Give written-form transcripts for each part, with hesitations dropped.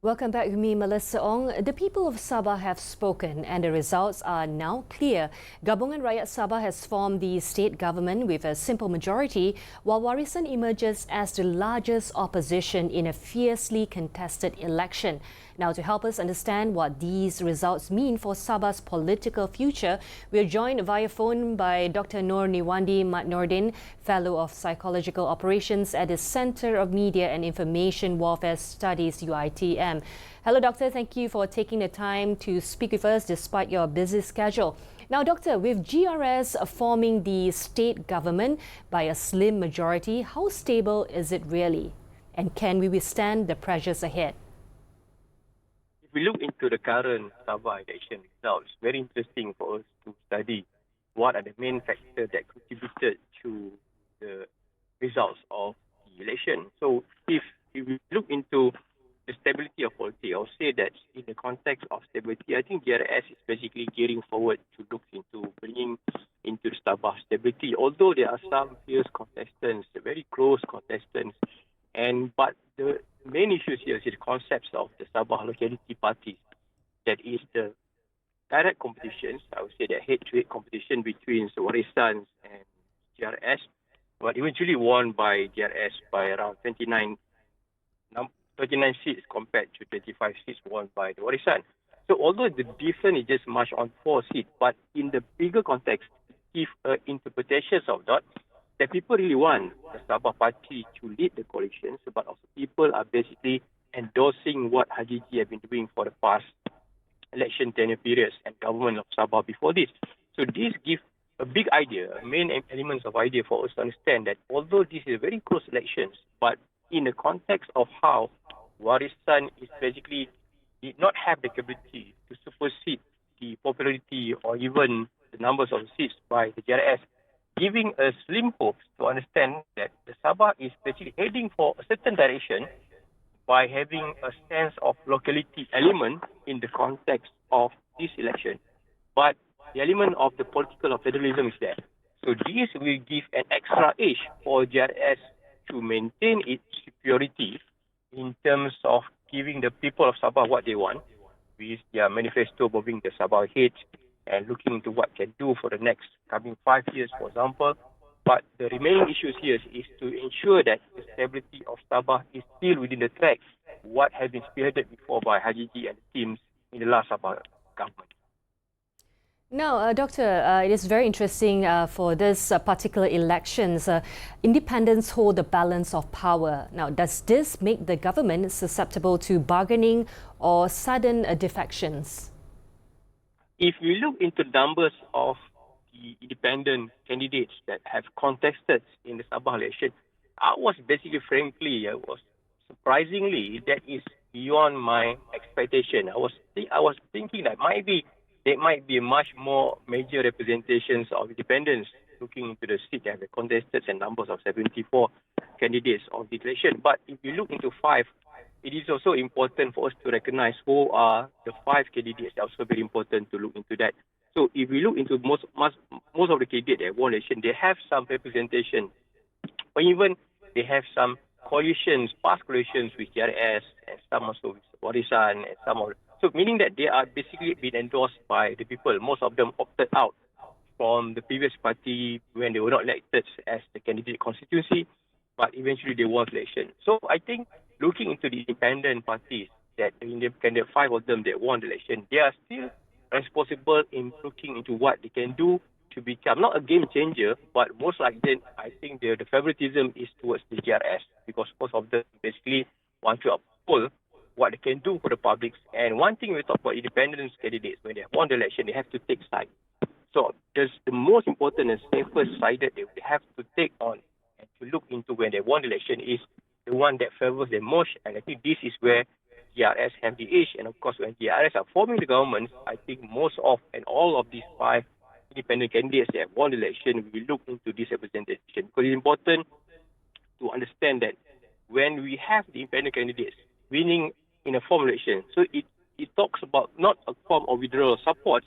Welcome back with me, Melissa Ong. The people of Sabah have spoken and the results are now clear. Gabungan Rakyat Sabah has formed the state government with a simple majority, while Warisan emerges as the largest opposition in a fiercely contested election. Now, to help us understand what these results mean for Sabah's political future, we are joined via phone by Dr. NIRWANDY NOORDIN, Fellow of Psychological Operations at the Centre of Media and Information Warfare Studies, UiTM. Hello, Doctor. Thank you for taking the time to speak with us despite your busy schedule. Now, Doctor, with GRS forming the state government by a slim majority, how stable is it really? And can we withstand the pressures ahead? If we look into the current Sabah election results, very interesting for us to study what are the main factors that contributed to the results of the election. So if we look into the stability of politics, I'll say that in the context of stability, I think GRS is basically gearing forward to look into bringing into the Sabah stability. Although there are some fierce contestants, very close contestants, but the main issues here is the concepts of the Sabah locality parties. That is the direct competitions, I would say the head-to-head competition between Warisan and GRS, but eventually won by GRS by around 29 seats compared to 25 seats won by the Warisan. So although the difference is just much on 4 seats, but in the bigger context, if interpretations of that people really want the Sabah party to lead the coalitions, but also people are basically endorsing what Haji G have been doing for the past election tenure periods and government of Sabah before this. So this gives a big idea, main elements of idea for us to understand that although this is a very close elections, but in the context of how Warisan is basically did not have the capability to supersede the popularity or even the numbers of seats by the GRS, giving a slim hope to understand that the Sabah is basically heading for a certain direction by having a sense of locality element in the context of this election. But the element of the political of federalism is there. So this will give an extra edge for GRS to maintain its superiority in terms of giving the people of Sabah what they want, with their manifesto moving the Sabah ahead and looking into what can do for the next coming 5 years, for example. But the remaining issues here is to ensure that the stability of Sabah is still within the track, what has been spearheaded before by Haji G and teams in the last Sabah government. Now, Doctor, it is very interesting for this particular elections. Independents hold the balance of power. Now, does this make the government susceptible to bargaining or sudden defections? If we look into numbers of the independent candidates that have contested in the Sabah election, I was surprisingly, that is beyond my expectation. I was thinking that there might be much more major representations of independents looking into the seat and the contestants and numbers of 74 candidates of the election. But if you look into 5, it is also important for us to recognize who are the 5 candidates. It's also very important to look into that. So if we look into most of the candidates that won election, they have some representation, or even they have some coalitions, past coalitions with GRS, and some also with Warisan, and some of. So meaning that they are basically being endorsed by the people. Most of them opted out from the previous party when they were not elected as the candidate constituency, but eventually they won the election. So I think looking into the independent parties, that the independent 5 of them that won the election, they are still responsible in looking into what they can do to become not a game changer, but most likely I think the favoritism is towards the GRS, because most of them basically want to uphold what they can do for the public. And one thing we talk about independent candidates, when they have won the election, they have to take side. So the most important and safest side that they have to take on and to look into when they won the election is the one that favors them most. And I think this is where GRS have the edge. And of course, when GRS are forming the government, I think most of and all of these 5 independent candidates that have won the election will look into this representation. Because it's important to understand that when we have the independent candidates winning in a form election, so it talks about not a form of withdrawal support,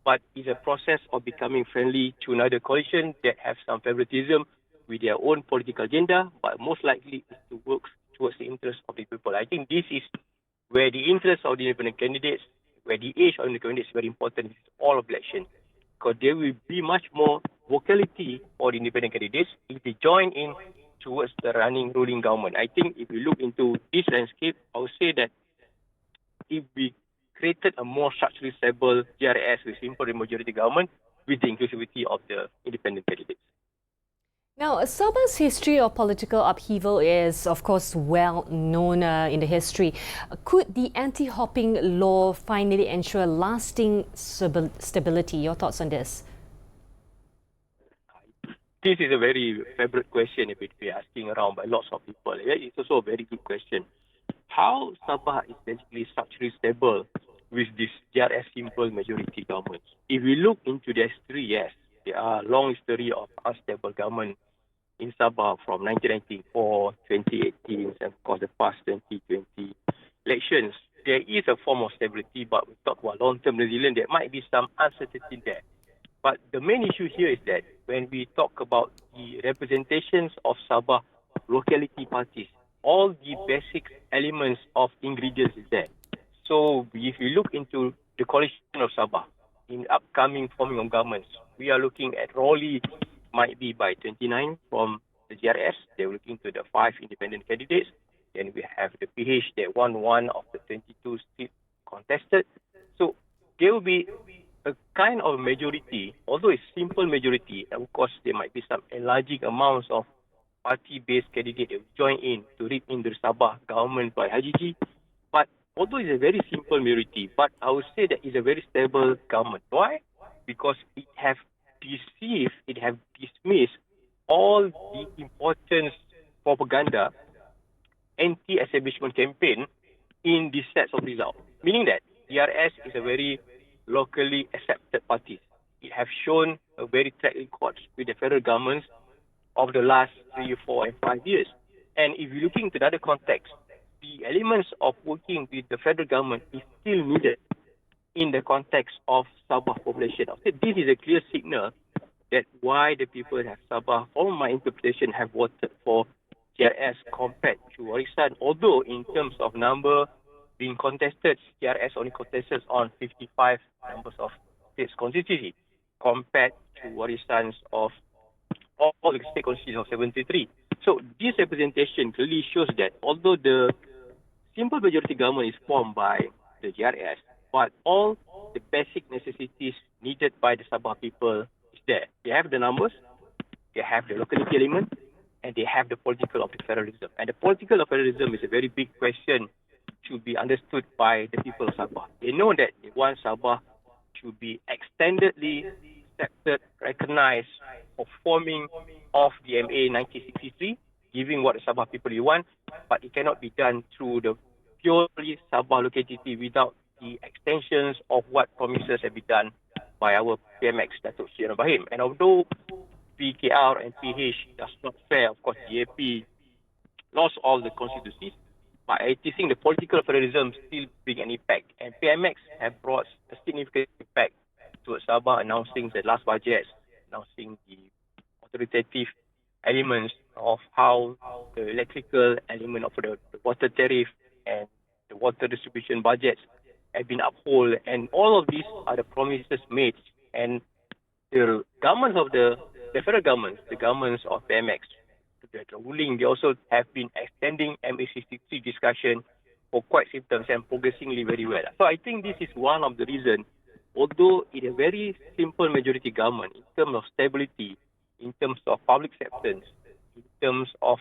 but is a process of becoming friendly to another coalition that have some favoritism with their own political agenda, but most likely is to work towards the interest of the people. I think this is where the interest of the independent candidates, where the age of the candidates is very important in all of election. Because there will be much more vocality for the independent candidates if they join in towards the running ruling government. I think if we look into this landscape, I would say that if we created a more structurally stable GRS with simple majority government with the inclusivity of the independent candidates. Now, Sabah's history of political upheaval is, of course, well known in the history. Could the anti-hopping law finally ensure lasting stability? Your thoughts on this? This is a very favorite question if we're asking around by lots of people. It's also a very good question. How Sabah is basically structurally stable with this GRS simple majority government? If we look into the history, yes, there are long history of unstable government in Sabah from 1994, 2018, and of course the past 2020 elections. There is a form of stability, but we talk about long-term resilience, there might be some uncertainty there. But the main issue here is that when we talk about the representations of Sabah locality parties, all the basic elements of ingredients is there. So if we look into the coalition of Sabah in upcoming forming of governments, we are looking at Raleigh might be by 29 from the GRS. They're looking to the 5 independent candidates. Then we have the PH that won one of the 22 seats contested. So there will be a kind of majority, although it's simple majority, and of course there might be some enlarging amounts of party-based candidates that will join in to reap in the Sabah government by Haji G. But although it's a very simple majority, but I would say that it's a very stable government. Why? Because it have dismissed all the important propaganda anti-establishment campaign in this set of results. Meaning that DRS is a very locally accepted party. It has shown a very track record with the federal governments of the last 3, 4, and 5 years. And if you're looking into another context, the elements of working with the federal government is still needed in the context of Sabah population. I think this is a clear signal that why the people of Sabah, from my interpretation, have voted for GRS compared to Warisan. Although in terms of number being contested, GRS only contested on 55 numbers of states constituency compared to Warisan's of all the state constituencies of 73. So this representation clearly shows that although the simple majority government is formed by the GRS, but all the basic necessities needed by the Sabah people is there. They have the numbers, they have the locality element, and they have the political of the federalism. And the political of federalism is a very big question to be understood by the people of Sabah. They know that they want Sabah to be extendedly accepted, recognized for forming of the MA 1963, giving what the Sabah people want, but it cannot be done through the purely Sabah locality without the extensions of what promises have been done by our PMX, Datuk Seri Ibrahim. And although PKR and PH does not fare, of course, DAP lost all the constituencies, but I think the political federalism still bring an impact. And PMX have brought a significant impact to Sabah, announcing the last budget, announcing the authoritative elements of how the electrical element of the water tariff and the water distribution budgets have been upheld. And all of these are the promises made. And the governments of the federal governments, the governments of PMX, the ruling, they also have been extending MA63 discussion for quite some time and progressively very well. So I think this is one of the reasons, although it is a very simple majority government in terms of stability, in terms of public acceptance, in terms of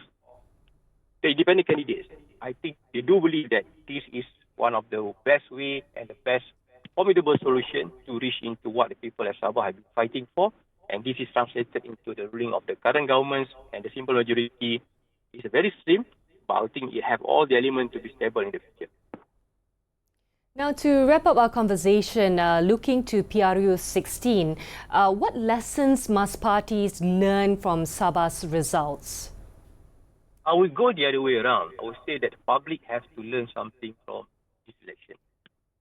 the independent candidates, I think they do believe that this is one of the best way and the best formidable solution to reach into what the people of Sabah have been fighting for. And this is translated into the ruling of the current governments, and the simple majority is very slim, but I think it have all the elements to be stable in the future. Now, to wrap up our conversation, looking to PRU 16, what lessons must parties learn from Sabah's results? I will go the other way around. I would say that the public has to learn something from this election.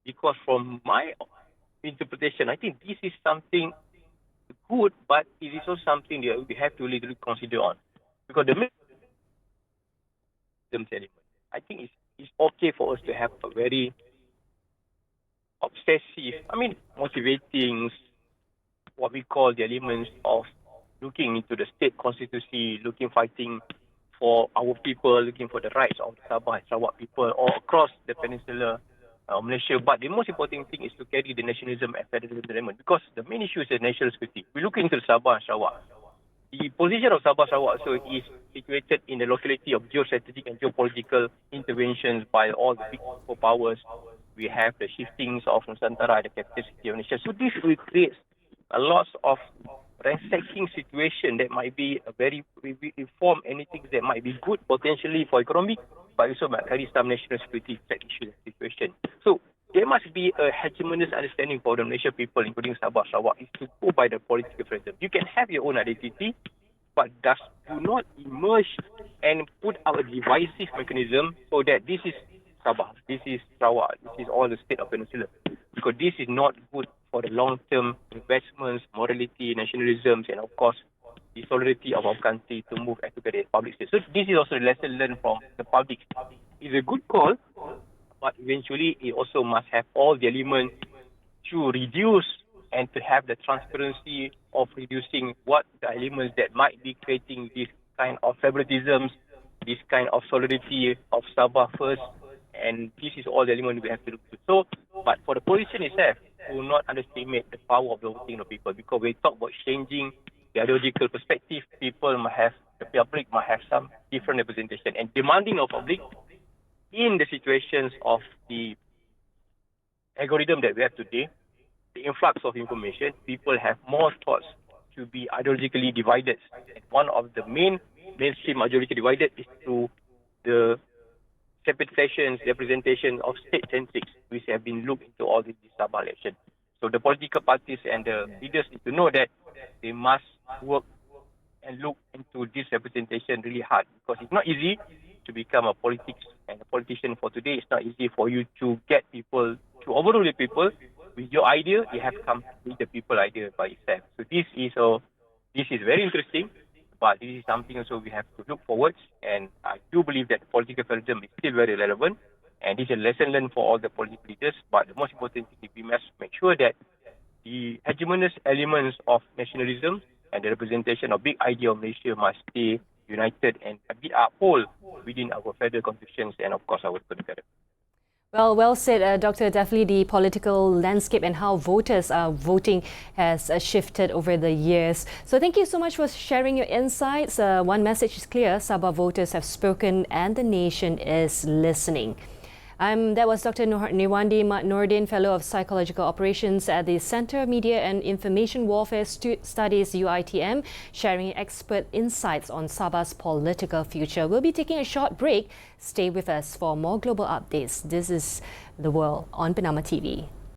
Because from my interpretation, I think this is something good, but it is also something that we have to really consider on. Because the element, I think, is it's okay for us to have a very obsessive, motivating, what we call the elements of looking into the state constituency, fighting for our people, looking for the rights of the Sabah and Sarawak people all across the peninsula Malaysia. But the most important thing is to carry the nationalism and federalism element, because the main issue is the national security. We look into Sabah and Sarawak. The position of Sabah Sarawak also is situated in the locality of geostrategic and geopolitical interventions by all the big superpowers. We have the shiftings of Nusantara, the capital city of Malaysia. So this will create a lot of ransacking situation that might be a very reform anything that might be good potentially for economic, but also might carry some national security threat issue situation. So there must be a hegemonious understanding for the Malaysian people, including Sabah Sarawak, is to go by the political freedom. You can have your own identity, but do not emerge and put out a divisive mechanism so that this is Sabah, this is Sarawak, this is all the state of peninsula. Because this is not good for the long-term investments, morality, nationalism, and of course, the solidarity of our country to move together as public state. So this is also a lesson learned from the public. It's a good call, but eventually it also must have all the elements to reduce and to have the transparency of reducing what the elements that might be creating this kind of favoritisms, this kind of solidarity of Sabah first, and this is all the elements we have to look to. So, but for the position itself, do not underestimate the power of the voting of people, because we talk about changing the ideological perspective. People might have, the public might have some different representation, and demanding of public in the situations of the algorithm that we have today, the influx of information, people have more thoughts to be ideologically divided. And one of the mainstream ideologically divided is through the representation of state centrics, which have been looked into all this Sabah election. So the political parties and the leaders need to know that they must work and look into this representation really hard, because it's not easy to become a politician for today. It's not easy for you to get people, to overrule the people with your idea. You have to come with the people idea by itself. So this is very interesting, but this is something also we have to look forward. And I do believe that political federalism is still very relevant, and this is a lesson learned for all the political leaders. But the most important thing is we must make sure that the hegemonious elements of nationalism and the representation of big idea of Malaysia must stay united and be uphold within our federal constitutions and of course our federal. Well said, Doctor. Definitely the political landscape and how voters are voting has shifted over the years. So thank you so much for sharing your insights. One message is clear: Sabah voters have spoken and the nation is listening. That was Dr. NIRWANDY NOORDIN, Fellow of Psychological Operations at the Centre of Media and Information Warfare Studies, UiTM, sharing expert insights on Sabah's political future. We'll be taking a short break. Stay with us for more global updates. This is The World on Bernama TV.